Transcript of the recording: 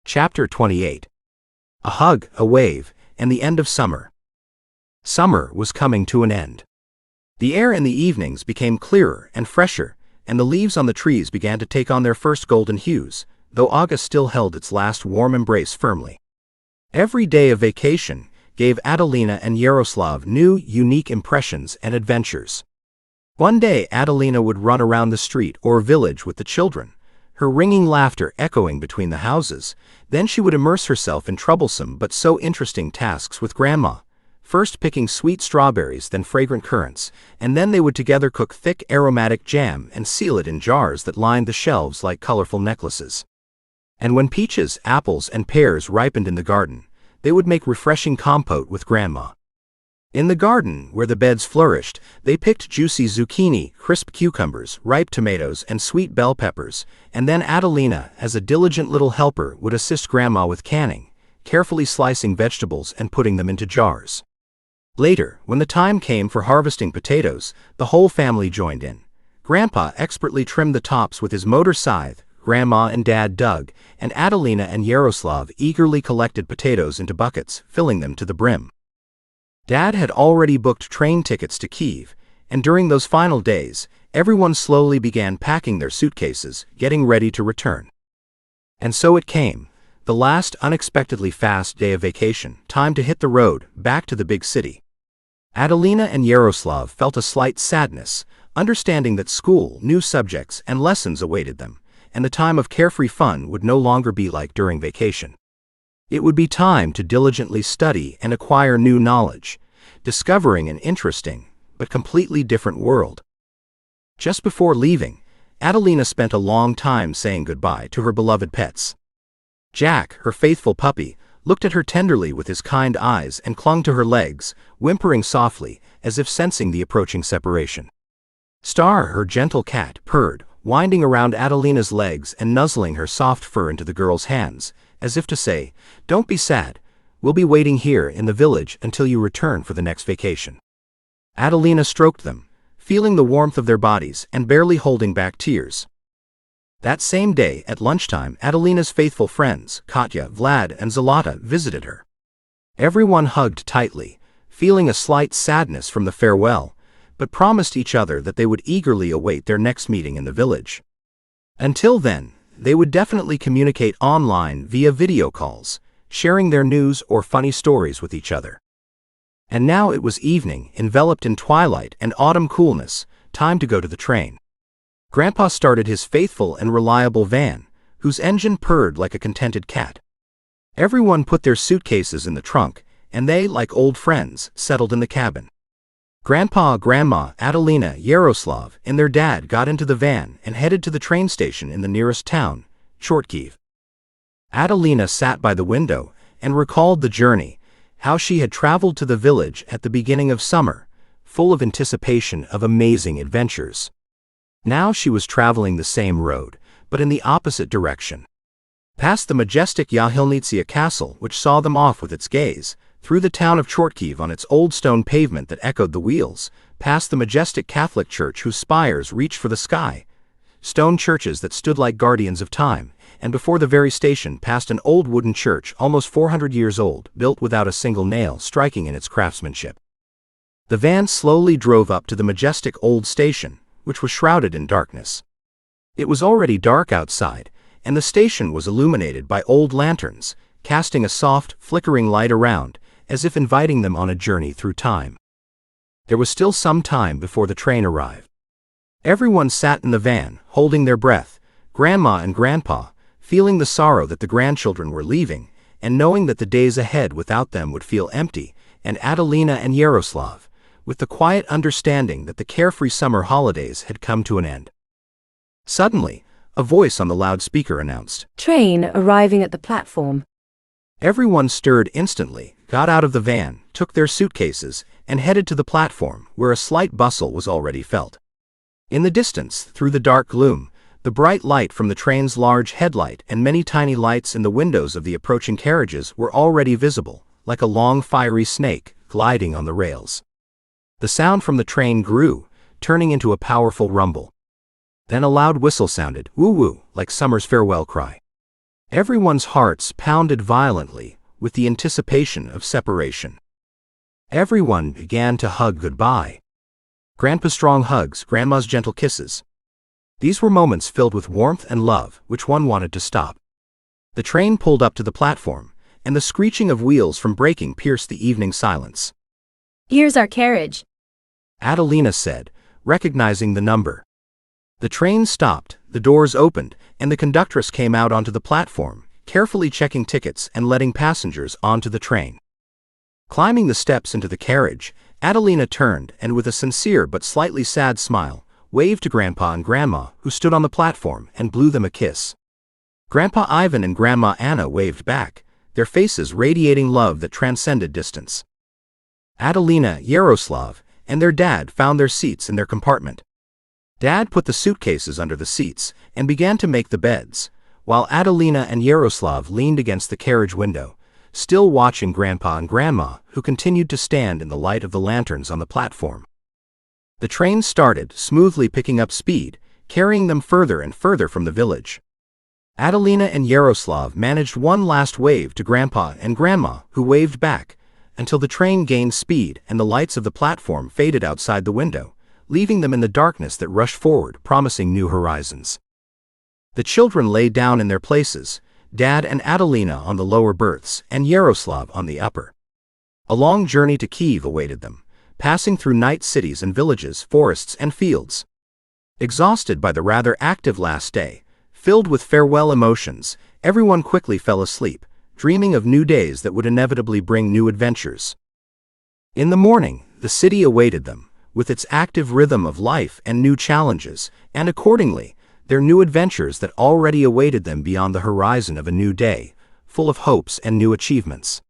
Chapter 28. A Hug, a Wave, and the End of Summer. Summer was coming to an end. The air in the evenings became clearer and fresher, and the leaves on the trees began to take on their first golden hues, though August still held its last warm embrace firmly. Every day of vacation gave Adelina and Yaroslav new, unique impressions and adventures. One day Adelina would run around the street or village with the children, her ringing laughter echoing between the houses. Then she would immerse herself in troublesome but so interesting tasks with Grandma, first picking sweet strawberries, then fragrant currants, and then they would together cook thick aromatic jam and seal it in jars that lined the shelves like colorful necklaces. And when peaches, apples, and pears ripened in the garden, they would make refreshing compote with Grandma. In the garden, where the beds flourished, they picked juicy zucchini, crisp cucumbers, ripe tomatoes, and sweet bell peppers, and then Adelina, as a diligent little helper, would assist Grandma with canning, carefully slicing vegetables and putting them into jars. Later, when the time came for harvesting potatoes, the whole family joined in. Grandpa expertly trimmed the tops with his motor scythe, Grandma and Dad dug, and Adelina and Yaroslav eagerly collected potatoes into buckets, filling them to the brim. Dad had already booked train tickets to Kiev, and during those final days, everyone slowly began packing their suitcases, getting ready to return. And so it came, the last unexpectedly fast day of vacation, time to hit the road, back to the big city. Adelina and Yaroslav felt a slight sadness, understanding that school, new subjects, and lessons awaited them, and the time of carefree fun would no longer be like during vacation. It would be time to diligently study and acquire new knowledge, discovering an interesting, but completely different world. Just before leaving, Adelina spent a long time saying goodbye to her beloved pets. Jack, her faithful puppy, looked at her tenderly with his kind eyes and clung to her legs, whimpering softly, as if sensing the approaching separation. Star, her gentle cat, purred, winding around Adelina's legs and nuzzling her soft fur into the girl's hands, as if to say, "Don't be sad, we'll be waiting here in the village until you return for the next vacation." Adelina stroked them, feeling the warmth of their bodies and barely holding back tears. That same day, at lunchtime, Adelina's faithful friends, Katya, Vlad, and Zlata, visited her. Everyone hugged tightly, feeling a slight sadness from the farewell, but promised each other that they would eagerly await their next meeting in the village. Until then, they would definitely communicate online via video calls, sharing their news or funny stories with each other. And now it was evening, enveloped in twilight and autumn coolness, time to go to the train. Grandpa started his faithful and reliable van, whose engine purred like a contented cat. Everyone put their suitcases in the trunk, and they, like old friends, settled in the cabin. Grandpa, Grandma, Adelina, Yaroslav, and their dad got into the van and headed to the train station in the nearest town, Chortkiv. Adelina sat by the window and recalled the journey, how she had traveled to the village at the beginning of summer, full of anticipation of amazing adventures. Now she was traveling the same road, but in the opposite direction. Past the majestic Yahilnitsia castle, which saw them off with its gaze, through the town of Chortkiv on its old stone pavement that echoed the wheels, past the majestic Catholic church whose spires reached for the sky, stone churches that stood like guardians of time, and before the very station past an old wooden church almost 400 years old, built without a single nail striking in its craftsmanship. The van slowly drove up to the majestic old station, which was shrouded in darkness. It was already dark outside, and the station was illuminated by old lanterns, casting a soft, flickering light around, as if inviting them on a journey through time. There was still some time before the train arrived. Everyone sat in the van, holding their breath, Grandma and Grandpa, feeling the sorrow that the grandchildren were leaving, and knowing that the days ahead without them would feel empty, and Adelina and Yaroslav, with the quiet understanding that the carefree summer holidays had come to an end. Suddenly, a voice on the loudspeaker announced, "Train arriving at the platform." Everyone stirred instantly, got out of the van, took their suitcases, and headed to the platform, where a slight bustle was already felt. In the distance, through the dark gloom, the bright light from the train's large headlight and many tiny lights in the windows of the approaching carriages were already visible, like a long fiery snake, gliding on the rails. The sound from the train grew, turning into a powerful rumble. Then a loud whistle sounded, woo-woo, like summer's farewell cry. Everyone's hearts pounded violently with the anticipation of separation. Everyone began to hug goodbye. Grandpa's strong hugs, Grandma's gentle kisses. These were moments filled with warmth and love, which one wanted to stop. The train pulled up to the platform, and the screeching of wheels from braking pierced the evening silence. "Here's our carriage," Adelina said, recognizing the number. The train stopped, the doors opened, and the conductress came out onto the platform, carefully checking tickets and letting passengers onto the train. Climbing the steps into the carriage, Adelina turned and with a sincere but slightly sad smile, waved to Grandpa and Grandma, who stood on the platform, and blew them a kiss. Grandpa Ivan and Grandma Anna waved back, their faces radiating love that transcended distance. Adelina, Yaroslav, and their dad found their seats in their compartment. Dad put the suitcases under the seats and began to make the beds, while Adelina and Yaroslav leaned against the carriage window, still watching Grandpa and Grandma, who continued to stand in the light of the lanterns on the platform. The train started, smoothly picking up speed, carrying them further and further from the village. Adelina and Yaroslav managed one last wave to Grandpa and Grandma, who waved back, until the train gained speed and the lights of the platform faded outside the window, leaving them in the darkness that rushed forward, promising new horizons. The children lay down in their places, Dad and Adelina on the lower berths and Yaroslav on the upper. A long journey to Kiev awaited them, passing through night cities and villages, forests and fields. Exhausted by the rather active last day, filled with farewell emotions, everyone quickly fell asleep, dreaming of new days that would inevitably bring new adventures. In the morning, the city awaited them, with its active rhythm of life and new challenges, and accordingly, their new adventures that already awaited them beyond the horizon of a new day, full of hopes and new achievements.